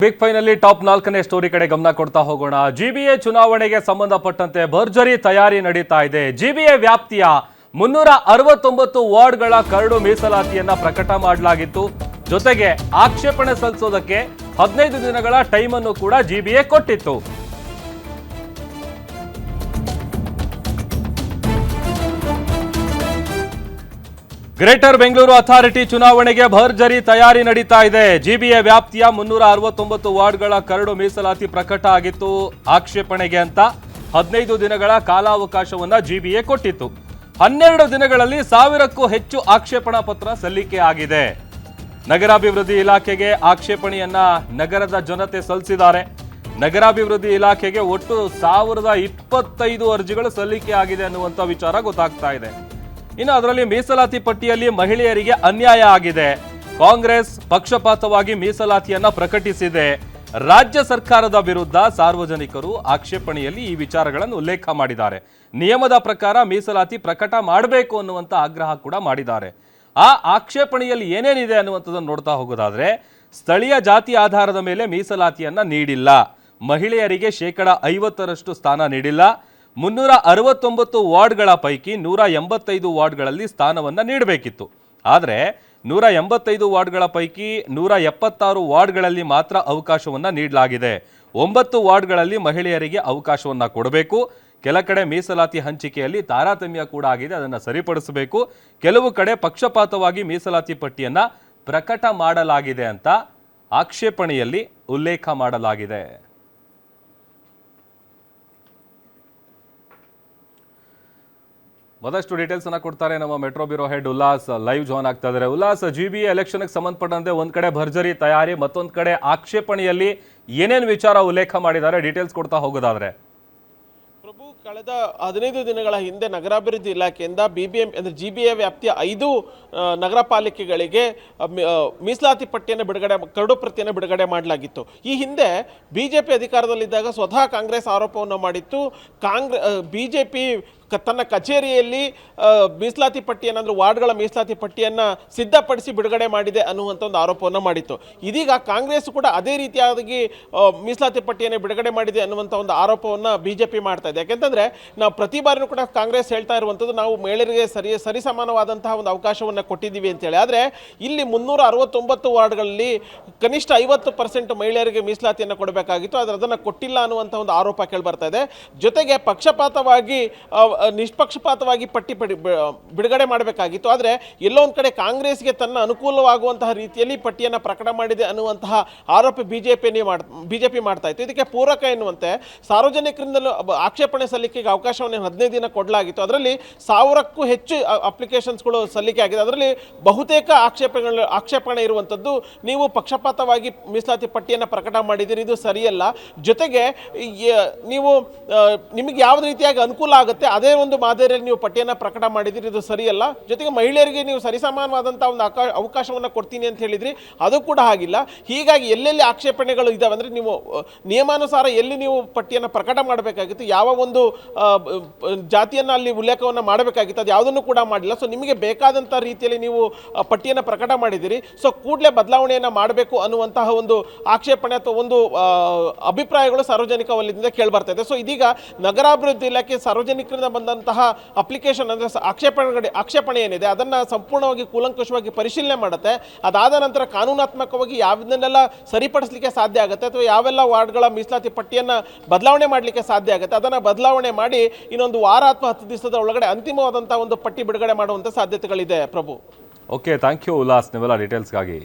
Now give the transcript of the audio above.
Big finally top 4ನೇ story ಕಡೆ ಗಮನ ಕೊಡ್ತಾ ಹೋಗೋಣ. ಜಿಬಿಎ ಚುನಾವಣೆಗೆ ಸಂಬಂಧಪಟ್ಟಂತೆ ಭರ್ಜರಿ ತಯಾರಿ ನಡೀತಾ ಇದೆ. ಜಿಬಿಎ ವ್ಯಾಪ್ತಿಯ 369 ವಾರ್ಡ್ಗಳ ಕರಡು ಮೀಸಲಾತಿಯನ್ನ ಪ್ರಕಟ ಮಾಡಲಾಗಿತ್ತು. ಜೊತೆಗೆ ಆಕ್ಷೇಪಣೆ ಸಲ್ಲಿಸೋದಕ್ಕೆ 15 ದಿನಗಳ ಟೈಮ್ ಅನ್ನು ಕೂಡ ಜಿಬಿಎ ಕೊಟ್ಟಿತ್ತು. ಗ್ರೇಟರ್ ಬೆಂಗಳೂರು ಅಥಾರಿಟಿ ಚುನಾವಣೆಗೆ ಭರ್ಜರಿ ತಯಾರಿ ನಡೀತಾ ಇದೆ. ಜಿಬಿಎ ವ್ಯಾಪ್ತಿಯ 369 ವಾರ್ಡ್ಗಳ ಕರಡು ಮೀಸಲಾತಿ ಪ್ರಕಟ ಆಗಿತ್ತು. ಆಕ್ಷೇಪಣೆಗೆ ಅಂತ 15 ದಿನಗಳ ಕಾಲಾವಕಾಶವನ್ನ ಜಿಬಿಎ ಕೊಟ್ಟಿತ್ತು. 12 ದಿನಗಳಲ್ಲಿ 1000ಕ್ಕೂ ಹೆಚ್ಚು ಆಕ್ಷೇಪಣಾ ಪತ್ರ ಸಲ್ಲಿಕೆ ಆಗಿದೆ. ನಗರಾಭಿವೃದ್ಧಿ ಇಲಾಖೆಗೆ ಆಕ್ಷೇಪಣೆಯನ್ನ ನಗರದ ಜನತೆ ಸಲ್ಲಿಸಿದ್ದಾರೆ. ನಗರಾಭಿವೃದ್ಧಿ ಇಲಾಖೆಗೆ ಒಟ್ಟು 1025 ಅರ್ಜಿಗಳು ಸಲ್ಲಿಕೆ ಆಗಿದೆ ಅನ್ನುವಂಥ ವಿಚಾರ ಗೊತ್ತಾಗ್ತಾ ಇದೆ. ಇನ್ನು ಅದರಲ್ಲಿ ಮೀಸಲಾತಿ ಪಟ್ಟಿಯಲ್ಲಿ ಮಹಿಳೆಯರಿಗೆ ಅನ್ಯಾಯ ಆಗಿದೆ. ಕಾಂಗ್ರೆಸ್ ಪಕ್ಷಪಾತವಾಗಿ ಮೀಸಲಾತಿಯನ್ನ ಪ್ರಕಟಿಸಿದೆ. ರಾಜ್ಯ ಸರ್ಕಾರದ ವಿರುದ್ಧ ಸಾರ್ವಜನಿಕರು ಆಕ್ಷೇಪಣೆಯಲ್ಲಿ ಈ ವಿಚಾರಗಳನ್ನು ಉಲ್ಲೇಖ ಮಾಡಿದ್ದಾರೆ. ನಿಯಮದ ಪ್ರಕಾರ ಮೀಸಲಾತಿ ಪ್ರಕಟ ಮಾಡಬೇಕು ಅನ್ನುವಂಥ ಆಗ್ರಹ ಕೂಡ ಮಾಡಿದ್ದಾರೆ. ಆ ಆಕ್ಷೇಪಣೆಯಲ್ಲಿ ಏನೇನಿದೆ ಅನ್ನುವಂಥದ್ದನ್ನು ನೋಡ್ತಾ ಹೋಗೋದಾದ್ರೆ, ಸ್ಥಳೀಯ ಜಾತಿ ಆಧಾರದ ಮೇಲೆ ಮೀಸಲಾತಿಯನ್ನ ನೀಡಿಲ್ಲ. ಮಹಿಳೆಯರಿಗೆ 50% ಸ್ಥಾನ ನೀಡಿಲ್ಲ. 369 ವಾರ್ಡ್ಗಳ ಪೈಕಿ 185 ವಾರ್ಡ್ಗಳಲ್ಲಿ ಸ್ಥಾನವನ್ನು ನೀಡಬೇಕಿತ್ತು. ಆದರೆ 185 ವಾರ್ಡ್ಗಳ ಪೈಕಿ 176 ವಾರ್ಡ್ಗಳಲ್ಲಿ ಮಾತ್ರ ಅವಕಾಶವನ್ನು ನೀಡಲಾಗಿದೆ. 9 ವಾರ್ಡ್ಗಳಲ್ಲಿ ಮಹಿಳೆಯರಿಗೆ ಅವಕಾಶವನ್ನು ಕೊಡಬೇಕು. ಕೆಲ ಕಡೆ ಮೀಸಲಾತಿ ಹಂಚಿಕೆಯಲ್ಲಿ ತಾರತಮ್ಯ ಕೂಡ ಆಗಿದೆ, ಅದನ್ನು ಸರಿಪಡಿಸಬೇಕು. ಕೆಲವು ಕಡೆ ಪಕ್ಷಪಾತವಾಗಿ ಮೀಸಲಾತಿ ಪಟ್ಟಿಯನ್ನು ಪ್ರಕಟ ಮಾಡಲಾಗಿದೆ ಅಂತ ಆಕ್ಷೇಪಣೆಯಲ್ಲಿ ಉಲ್ಲೇಖ ಮಾಡಲಾಗಿದೆ. ಮತ್ತಷ್ಟು ಡೀಟೇಲ್ಸ್ ಅನ್ನ ಕೊಡ್ತಾರೆ ನಮ್ಮ metro bureau head Ullas. Live join ಆಗ್ತಾ ಇದ್ದಾರೆ. ಉಲ್ಲಾಸ್, ಜಿಬಿಎ ಎಲೆಕ್ಷನ್ಗೆ ಸಂಬಂಧಪಟ್ಟಂತೆ ಒಂದ್ ಕಡೆ ಭರ್ಜರಿ ತಯಾರಿ, ಮತ್ತೊಂದ್ ಕಡೆ ಆಕ್ಷೇಪಣೆಯಲ್ಲಿ ಏನೇನು ವಿಚಾರ ಉಲ್ಲೇಖ ಮಾಡಿದ್ದಾರೆ, ಡೀಟೇಲ್ಸ್ ಕೊಡ್ತಾ ಹೋಗೋದಾದ್ರೆ? ಪ್ರಭು, ಕಳೆದ 15 ದಿನಗಳ ಹಿಂದೆ ನಗರಾಭಿವೃದ್ಧಿ ಇಲಾಖೆಯಿಂದ ಬಿಬಿಎಂ ಅಂದರೆ ಜಿಬಿಎ ವ್ಯಾಪ್ತಿಯ 5 ನಗರ ಪಾಲಿಕೆಗಳಿಗೆ ಮೀಸಲಾತಿ ಪಟ್ಟಿಯನ್ನು ಕರಡು ಪ್ರತಿಯನ್ನು ಬಿಡುಗಡೆ ಮಾಡಲಾಗಿತ್ತು. ಈ ಹಿಂದೆ ಬಿಜೆಪಿ ಅಧಿಕಾರದಲ್ಲಿದ್ದಾಗ ಸ್ವತಃ ಕಾಂಗ್ರೆಸ್ ಆರೋಪವನ್ನು ಮಾಡಿತ್ತು. ಬಿಜೆಪಿ ತನ್ನ ಕಚೇರಿಯಲ್ಲಿ ಮೀಸಲಾತಿ ಪಟ್ಟಿಯನ್ನು ಅಂದರೆ ವಾರ್ಡ್ಗಳ ಮೀಸಲಾತಿ ಪಟ್ಟಿಯನ್ನು ಸಿದ್ಧಪಡಿಸಿ ಬಿಡುಗಡೆ ಮಾಡಿದೆ ಅನ್ನುವಂಥ ಒಂದು ಆರೋಪವನ್ನು ಮಾಡಿತ್ತು. ಇದೀಗ ಕಾಂಗ್ರೆಸ್ ಕೂಡ ಅದೇ ರೀತಿಯಾಗಿ ಮೀಸಲಾತಿ ಪಟ್ಟಿಯನ್ನು ಬಿಡುಗಡೆ ಮಾಡಿದೆ ಅನ್ನುವಂಥ ಒಂದು ಆರೋಪವನ್ನು ಬಿಜೆಪಿ ಮಾಡ್ತಾ ಇದೆ. ಯಾಕೆಂತಂದರೆ ನಾವು ಪ್ರತಿ ಬಾರಿನೂ ಕೂಡ ಕಾಂಗ್ರೆಸ್ ಹೇಳ್ತಾ ಇರುವಂಥದ್ದು, ನಾವು ಮಹಿಳೆಯರಿಗೆ ಸರಿಸಮಾನವಾದಂತಹ ಒಂದು ಅವಕಾಶವನ್ನು ಕೊಟ್ಟಿದ್ದೀವಿ ಅಂತೇಳಿ. ಆದರೆ ಇಲ್ಲಿ 369 ವಾರ್ಡ್ಗಳಲ್ಲಿ ಕನಿಷ್ಠ 50% ಮಹಿಳೆಯರಿಗೆ ಮೀಸಲಾತಿಯನ್ನು ಕೊಡಬೇಕಾಗಿತ್ತು. ಆದರೆ ಅದನ್ನು ಕೊಟ್ಟಿಲ್ಲ ಅನ್ನುವಂಥ ಒಂದು ಆರೋಪ ಕೇಳಿಬರ್ತಾ ಇದೆ. ಜೊತೆಗೆ ಪಕ್ಷಪಾತವಾಗಿ ನಿಷ್ಪಕ್ಷಪಾತವಾಗಿ ಪಟ್ಟಿ ಬಿಡುಗಡೆ ಮಾಡಬೇಕಾಗಿತ್ತು. ಆದರೆ ಎಲ್ಲೋ ಒಂದು ಕಡೆ ಕಾಂಗ್ರೆಸ್ಗೆ ತನ್ನ ಅನುಕೂಲವಾಗುವಂತಹ ರೀತಿಯಲ್ಲಿ ಪಟ್ಟಿಯನ್ನು ಪ್ರಕಟ ಮಾಡಿದೆ ಅನ್ನುವಂತಹ ಆರೋಪ ಬಿಜೆಪಿ ಮಾಡ್ತಾ ಇತ್ತು. ಇದಕ್ಕೆ ಪೂರಕ ಎನ್ನುವಂತೆ ಸಾರ್ವಜನಿಕರಿಂದಲೂ ಆಕ್ಷೇಪಣೆ ಸಲ್ಲಿಕೆಗೆ ಅವಕಾಶವನ್ನು 15 ದಿನ ಕೊಡಲಾಗಿತ್ತು. ಅದರಲ್ಲಿ 1000ಕ್ಕೂ ಹೆಚ್ಚು ಅಪ್ಲಿಕೇಶನ್ಸ್ಗಳು ಸಲ್ಲಿಕೆ ಆಗಿದೆ. ಅದರಲ್ಲಿ ಬಹುತೇಕ ಆಕ್ಷೇಪಣೆ ಇರುವಂಥದ್ದು, ನೀವು ಪಕ್ಷಪಾತವಾಗಿ ಮೀಸಲಾತಿ ಪಟ್ಟಿಯನ್ನು ಪ್ರಕಟ ಮಾಡಿದ್ದೀರಿ, ಇದು ಸರಿಯಲ್ಲ. ಜೊತೆಗೆ ನೀವು ನಿಮಗೆ ಯಾವ ರೀತಿಯಾಗಿ ಅನುಕೂಲ ಆಗುತ್ತೆ ಅದೇ ಒಂದು ಮಾದರಿಯಲ್ಲಿ ನೀವು ಪಟ್ಟಿಯನ್ನು ಪ್ರಕಟ ಮಾಡಿದ್ದೀರಿ, ಇದು ಸರಿಯಲ್ಲ. ಜೊತೆಗೆ ಮಹಿಳೆಯರಿಗೆ ನೀವು ಸರಿಸಮಾನವಾದಂಥ ಒಂದು ಅವಕಾಶವನ್ನು ಕೊಡ್ತೀನಿ ಅಂತ ಹೇಳಿದ್ರಿ, ಅದು ಕೂಡ ಆಗಿಲ್ಲ. ಹೀಗಾಗಿ ಎಲ್ಲೆಲ್ಲಿ ಆಕ್ಷೇಪಣೆಗಳು ಇದ್ದಾವೆ ಅಂದರೆ, ನೀವು ನಿಯಮಾನುಸಾರ ಎಲ್ಲಿ ನೀವು ಪಟ್ಟಿಯನ್ನು ಪ್ರಕಟ ಮಾಡಬೇಕಾಗಿತ್ತು, ಯಾವ ಒಂದು ಜಾತಿಯನ್ನು ಅಲ್ಲಿ ಉಲ್ಲೇಖವನ್ನು ಮಾಡಬೇಕಾಗಿತ್ತು, ಅದು ಯಾವುದನ್ನು ಕೂಡ ಮಾಡಿಲ್ಲ. ಸೊ ನಿಮಗೆ ಬೇಕಾದಂಥ ರೀತಿಯಲ್ಲಿ ನೀವು ಪಟ್ಟಿಯನ್ನು ಪ್ರಕಟ ಮಾಡಿದ್ದೀರಿ, ಸೊ ಕೂಡಲೇ ಬದಲಾವಣೆಯನ್ನು ಮಾಡಬೇಕು ಅನ್ನುವಂತಹ ಒಂದು ಆಕ್ಷೇಪಣೆ ಅಥವಾ ಒಂದು ಅಭಿಪ್ರಾಯಗಳು ಸಾರ್ವಜನಿಕ ವಲಯದಿಂದ ಕೇಳಿಬರ್ತಾ ಇದೆ. ಸೊ ಇದೀಗ ನಗರಾಭಿವೃದ್ಧಿ ಇಲಾಖೆ ಸಾರ್ವಜನಿಕರಿಂದ ಬಂದಂತಹ ಅಪ್ಲಿಕೇಶನ್ ಅಂದರೆ ಆಕ್ಷೇಪಣೆ ಏನಿದೆ ಅದನ್ನು ಸಂಪೂರ್ಣವಾಗಿ ಕೂಲಂಕಷವಾಗಿ ಪರಿಶೀಲನೆ ಮಾಡುತ್ತೆ. ಅದಾದ ನಂತರ ಕಾನೂನಾತ್ಮಕವಾಗಿ ಯಾವುದನ್ನೆಲ್ಲ ಸರಿಪಡಿಸಲಿಕ್ಕೆ ಸಾಧ್ಯ ಆಗುತ್ತೆ ಅಥವಾ ಯಾವೆಲ್ಲ ವಾರ್ಡ್ಗಳ ಮೀಸಲಾತಿ ಪಟ್ಟಿಯನ್ನು ಬದಲಾವಣೆ ಮಾಡಲಿಕ್ಕೆ ಸಾಧ್ಯ ಆಗುತ್ತೆ ಅದನ್ನು ಬದಲಾವಣೆ ಮಾಡಿ ಇನ್ನೊಂದು ವಾರ ಅಥವಾ 10 ದಿವಸದ ಒಳಗಡೆ ಅಂತಿಮವಾದಂತಹ ಒಂದು ಪಟ್ಟಿ ಬಿಡುಗಡೆ ಮಾಡುವಂಥ ಸಾಧ್ಯತೆಗಳಿದೆ. ಪ್ರಭು, ಓಕೆ, ಥ್ಯಾಂಕ್ ಯು ಉಲ್ಲಾಸ್, ನೀವೆಲ್ಲ ಡೀಟೇಲ್ಸ್ಗಾಗಿ.